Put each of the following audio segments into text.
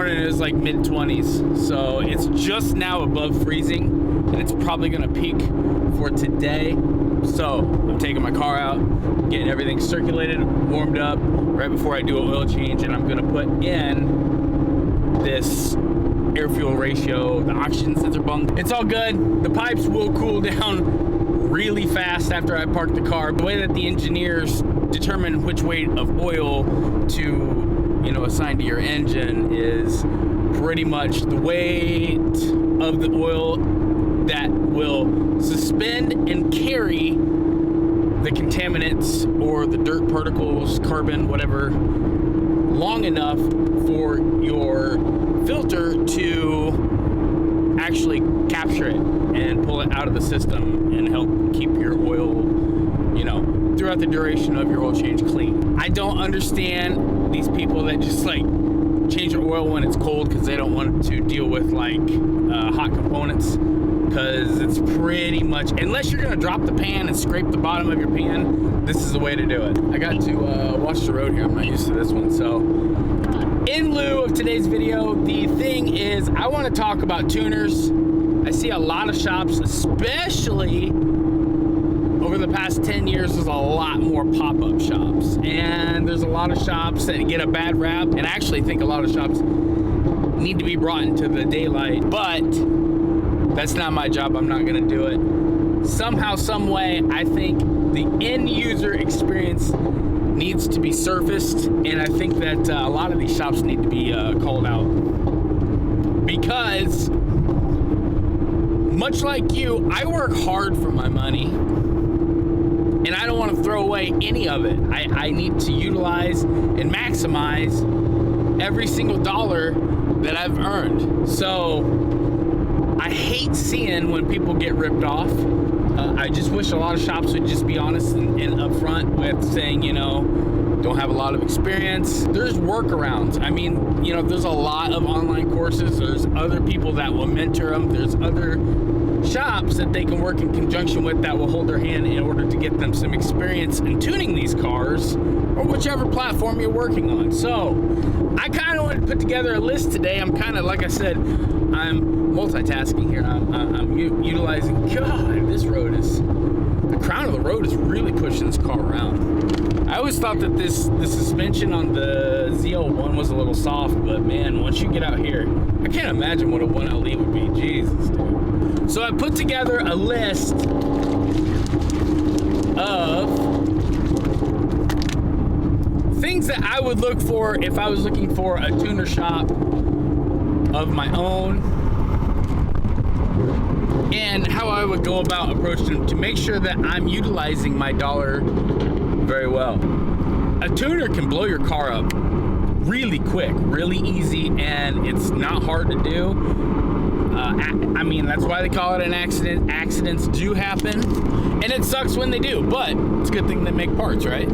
morning it was like mid-20s, so it's just now above freezing, and it's probably gonna peak for today. So I'm taking my car out, getting everything circulated, warmed up right before I do an oil change, and I'm gonna put in this air fuel ratio, the oxygen sensor bunk. It's all good. The pipes will cool down really fast after I park the car. The way that the engineers determine which weight of oil to, you know, assign to your engine is pretty much the weight of the oil that will suspend and carry the contaminants or the dirt particles, carbon, whatever, long enough for your filter to actually capture it and pull it out of the system and help keep your oil, you know, throughout the duration of your oil change clean. I don't understand these people that just like change your oil when it's cold because they don't want to deal with like hot components, because it's pretty much, unless you're gonna drop the pan and scrape the bottom of your pan, this is the way to do it. I got to watch the road here. I'm not used to this one. So in lieu of today's video, the thing is I want to talk about tuners. I see a lot of shops, especially over the past 10 years, there's a lot more pop-up shops, and there's a lot of shops that get a bad rap, and I actually think a lot of shops need to be brought into the daylight, but that's not my job. I'm not gonna do it. Somehow, some way, I think the end user experience needs to be surfaced, and I think that a lot of these shops need to be called out, because much like you, I work hard for my money, and I don't want to throw away any of it. I need to utilize and maximize every single dollar that I've earned. So I hate seeing when people get ripped off. I just wish a lot of shops would just be honest and upfront with saying, you know, don't have a lot of experience. There's workarounds. I mean, you know, there's a lot of online courses. There's other people that will mentor them. There's other shops that they can work in conjunction with that will hold their hand in order to get them some experience in tuning these cars, or whichever platform you're working on. So I kind of wanted to put together a list today. I'm kind of, like I said, I'm multitasking here. I'm utilizing, God, this road is, the crown of the road is really pushing this car around. I always thought that the suspension on the ZL1 was a little soft, but man, once you get out here, I can't imagine what a 1LE would be. Jesus, dude. So I put together a list of things that I would look for if I was looking for a tuner shop of my own, and how I would go about approaching them to make sure that I'm utilizing my dollar very well. A tuner can blow your car up really quick, really easy, and it's not hard to do. I mean, that's why they call it an accident. Accidents do happen, and it sucks when they do, but it's a good thing they make parts, right?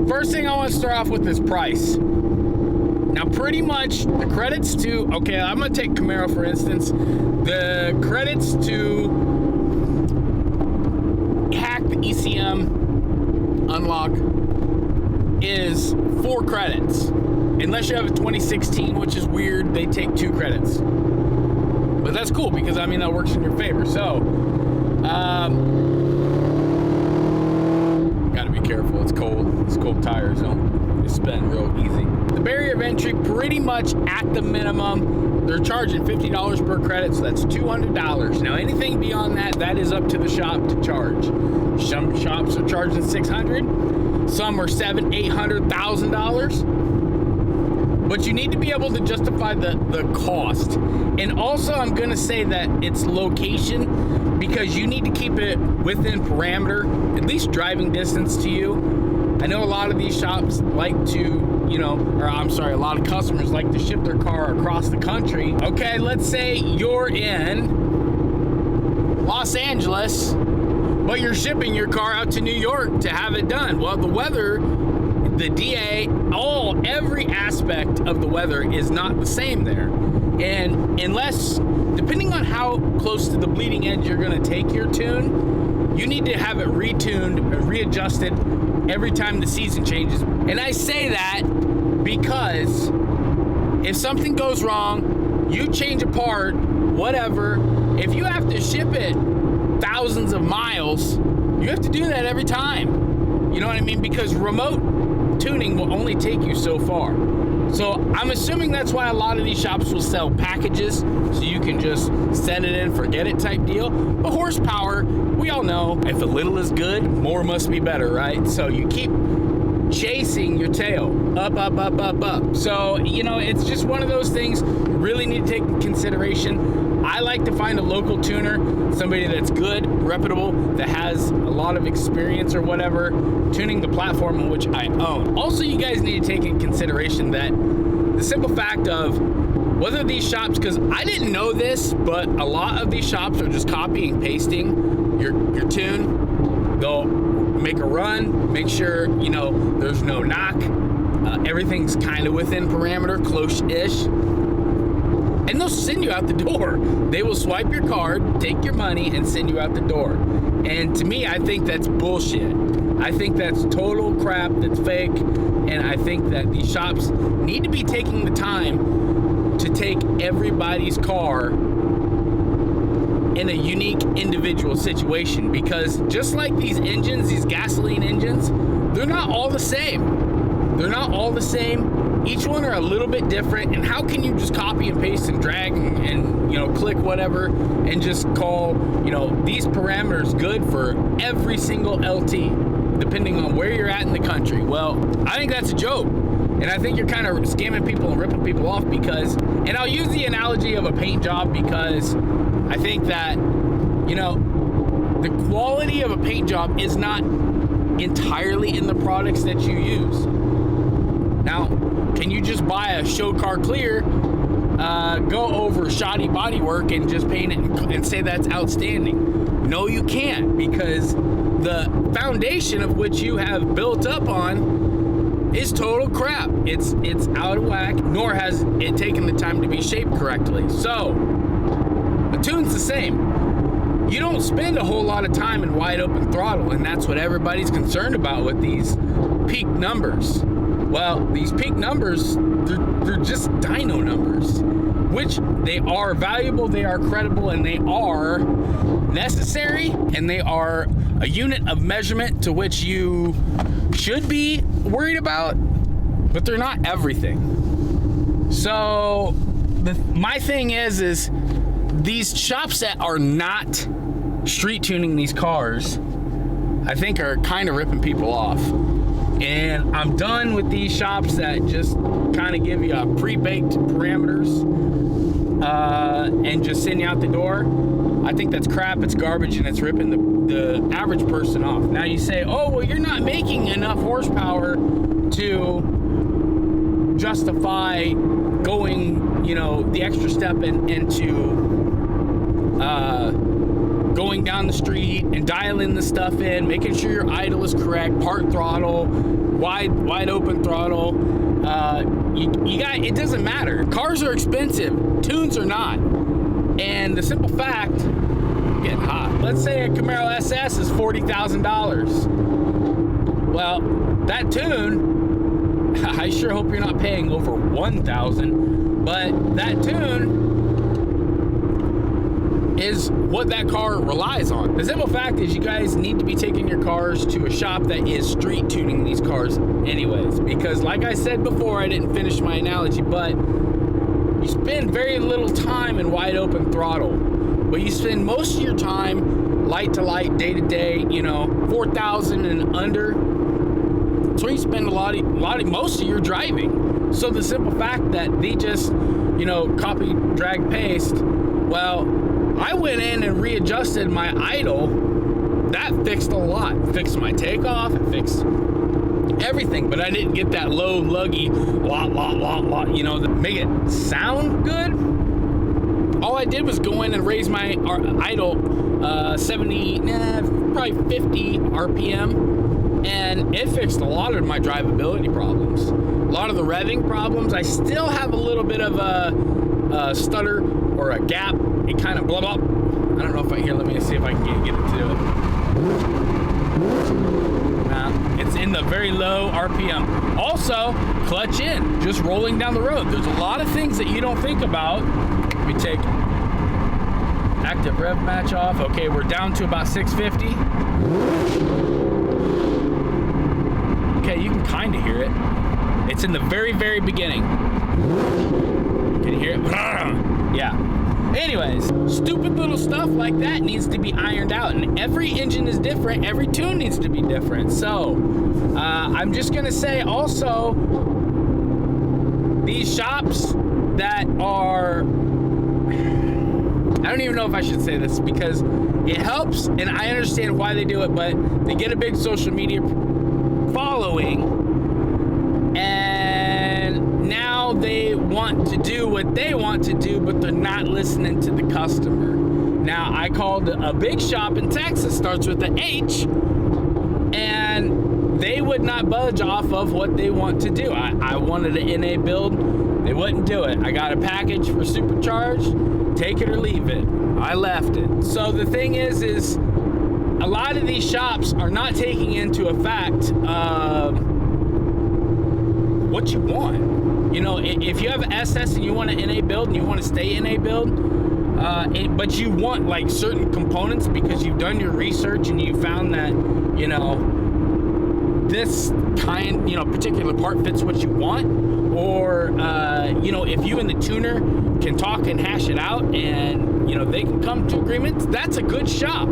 First thing I want to start off with is price. Now, pretty much the credits to, okay, I'm gonna take Camaro for instance. The credits to hack the ECM unlock is 4 credits. Unless you have a 2016, which is weird, they take 2 credits. But that's cool, because I mean that works in your favor. So gotta be careful, it's cold. It's cold tires don't spin real easy. The barrier of entry, pretty much at the minimum, they're charging $50 per credit, so that's $200. Now anything beyond that, that is up to the shop to charge. Some shops are charging $600, some are $700,000, $800,000. But you need to be able to justify the cost. And also, I'm gonna say that it's location, because you need to keep it within parameter, at least driving distance to you. I know a lot of these shops like to, you know, or I'm sorry, a lot of customers like to ship their car across the country. Okay, let's say you're in Los Angeles, but you're shipping your car out to New York to have it done. Well, the weather, the DA, every aspect of the weather is not the same there. And unless, depending on how close to the bleeding edge you're gonna take your tune, you need to have it retuned, readjusted every time the season changes. And I say that because If something goes wrong, you change a part, whatever. If you have to ship it thousands of miles, you have to do that every time. You know what I mean? Because remote tuning will only take you so far. So I'm assuming that's why a lot of these shops will sell packages, so you can just send it in, forget it type deal. But horsepower, we all know, if a little is good, more must be better, right? So you keep chasing your tail, up, up, up, up, up. So, you know, it's just one of those things you really need to take into consideration. I like to find a local tuner, somebody that's good, reputable, that has a lot of experience or whatever, tuning the platform in which I own. Also, you guys need to take into consideration that the simple fact of whether these shops, because I didn't know this, but a lot of these shops are just copying and pasting your tune. They'll make a run, make sure, you know, there's no knock, everything's kind of within parameter, close-ish, and they'll send you out the door. They will swipe your card, take your money, and send you out the door. And to me, I think that's bullshit. I think that's total crap, that's fake, and I think that these shops need to be taking the time to take everybody's car in a unique individual situation, because just like these engines, these gasoline engines, they're not all the same. They're not all the same. Each one are a little bit different, and how can you just copy and paste and drag and you know, click whatever and just call, you know, these parameters good for every single LT, depending on where you're at in the country? Well, I think that's a joke. And I think you're kind of scamming people and ripping people off because, and I'll use the analogy of a paint job because I think that, you know, the quality of a paint job is not entirely in the products that you use. Now, can you just buy a show car clear, go over shoddy bodywork and just paint it and say that's outstanding? No, you can't, because the foundation of which you have built up on is total crap. It's out of whack, nor has it taken the time to be shaped correctly. So the tune's the same. You don't spend a whole lot of time in wide open throttle, and that's what everybody's concerned about with these peak numbers. Well, these peak numbers, they're just dyno numbers, which they are valuable, they are credible, and they are necessary, and they are a unit of measurement to which you should be worried about, but they're not everything. So my thing is these shops that are not street tuning these cars, I think are kind of ripping people off. And I'm done with these shops that just kind of give you a pre-baked parameters and just send you out the door. I think that's crap, it's garbage, and it's ripping the average person off. Now you say, oh, well, you're not making enough horsepower to justify going, you know, the extra step into going down the street and dialing the stuff in, making sure your idle is correct, part throttle, wide open throttle. You got, it doesn't matter. Cars are expensive, tunes are not. And the simple fact, getting hot. Let's say a Camaro SS is $40,000. Well, that tune, I sure hope you're not paying over $1,000, but that tune is what that car relies on. The simple fact is you guys need to be taking your cars to a shop that is street tuning these cars anyways, because like I said before, I didn't finish my analogy, but you spend very little time in wide open throttle, but you spend most of your time light to light, day to day, you know, 4,000 and under. So you spend most of your driving. So the simple fact that they just, you know, copy, drag, paste, well, I went in and readjusted my idle. That fixed a lot. It fixed my takeoff, it fixed everything, but I didn't get that low luggy lot, you know, that make it sound good. All I did was go in and raise my idle 70, probably 50 RPM, and it fixed a lot of my drivability problems, a lot of the revving problems. I still have a little bit of a stutter or a gap. It kind of blah blah. I don't know if I hear. Let me see if I can get it to do it. that. It's in the very low RPM. Also, clutch in, just rolling down the road. There's a lot of things that you don't think about. Let me take active rev match off. Okay, we're down to about 650. Okay, you can kind of hear it. It's in the very, very beginning. Can you hear it? Yeah. Anyways, stupid little stuff like that needs to be ironed out, and every engine is different, every tune needs to be different. So I'm just gonna say also, these shops that are, I don't even know if I should say this because it helps and I understand why they do it, but they get a big social media following and now they want to do what they want to do, but they're not listening to the customer. Now, I called a big shop in Texas, starts with an H, and they would not budge off of what they want to do. I wanted an NA build, they wouldn't do it. I got a package for Supercharged, take it or leave it. I left it. So the thing is a lot of these shops are not taking into effect what you want. You know, if you have an SS and you want an NA build and you want to stay NA build, but you want like certain components because you've done your research and you found that, you know, this kind, you know, particular part fits what you want, or, you know, if you and the tuner can talk and hash it out and, you know, they can come to agreements, that's a good shop.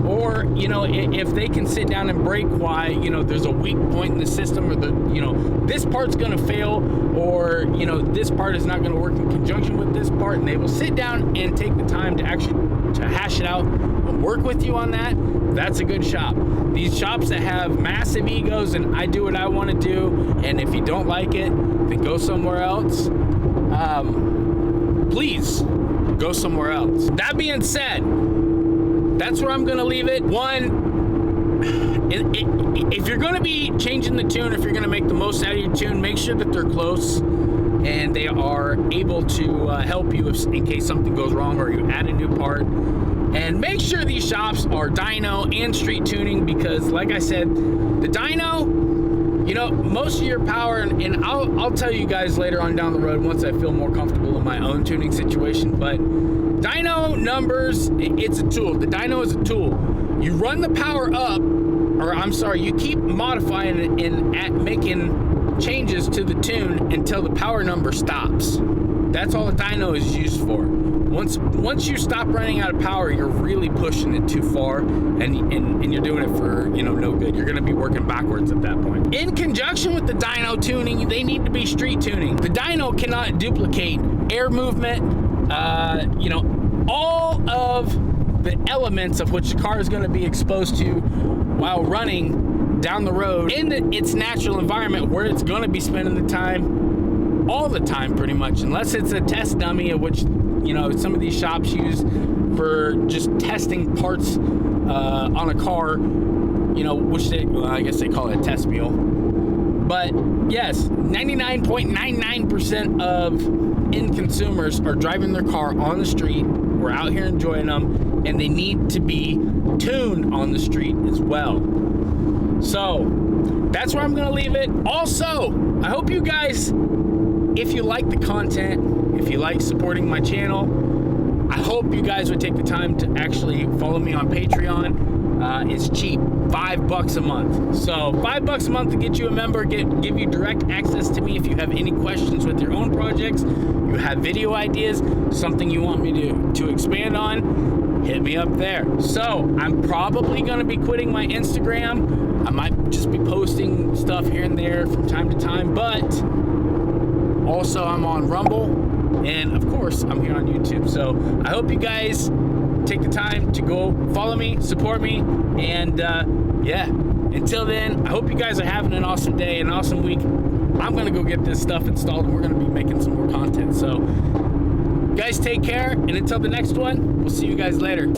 Or, you know, if they can sit down and break why, you know, there's a weak point in the system, or the, you know, this part's gonna fail, or, you know, this part is not gonna work in conjunction with this part, and they will sit down and take the time to actually to hash it out and work with you on that, that's a good shop. These shops that have massive egos and I do what I wanna do, and if you don't like it, then go somewhere else. Please, go somewhere else. That being said, that's where I'm gonna leave it. One, if you're gonna be changing the tune, if you're gonna make the most out of your tune, make sure that they're close and they are able to help you in case something goes wrong or you add a new part. And make sure these shops are dyno and street tuning, because like I said, the dyno, you know, most of your power, and I'll tell you guys later on down the road once I feel more comfortable in my own tuning situation, but dyno numbers, it's a tool. The dyno is a tool. You run the power up, or I'm sorry, you keep modifying it and making changes to the tune until the power number stops. That's all the dyno is used for. Once you stop running out of power, you're really pushing it too far, and you're doing it for, you know, no good. You're gonna be working backwards at that point. In conjunction with the dyno tuning, they need to be street tuning. The dyno cannot duplicate air movement, you know, all of the elements of which the car is gonna be exposed to while running down the road in its natural environment where it's gonna be spending the time all the time pretty much, unless it's a test dummy, of which, you know, some of these shops use for just testing parts on a car, you know, which they, well, I guess they call it a test mule. But yes, 99.99% of end consumers are driving their car on the street. We're out here enjoying them, and they need to be tuned on the street as well. So that's where I'm gonna leave it. Also, I hope you guys, if you like the content, if you like supporting my channel, I hope you guys would take the time to actually follow me on Patreon. It's cheap, $5 a month. So $5 a month to get you a member, give you direct access to me if you have any questions with your own projects, you have video ideas, something you want me to expand on, hit me up there. So I'm probably gonna be quitting my Instagram. I might just be posting stuff here and there from time to time, but also I'm on Rumble, and of course I'm here on YouTube. So I hope you guys take the time to go follow me, support me, and yeah, until then, I hope you guys are having an awesome day, an awesome week. I'm gonna go get this stuff installed, and we're gonna be making some more content. So guys, take care, and until the next one, we'll see you guys later.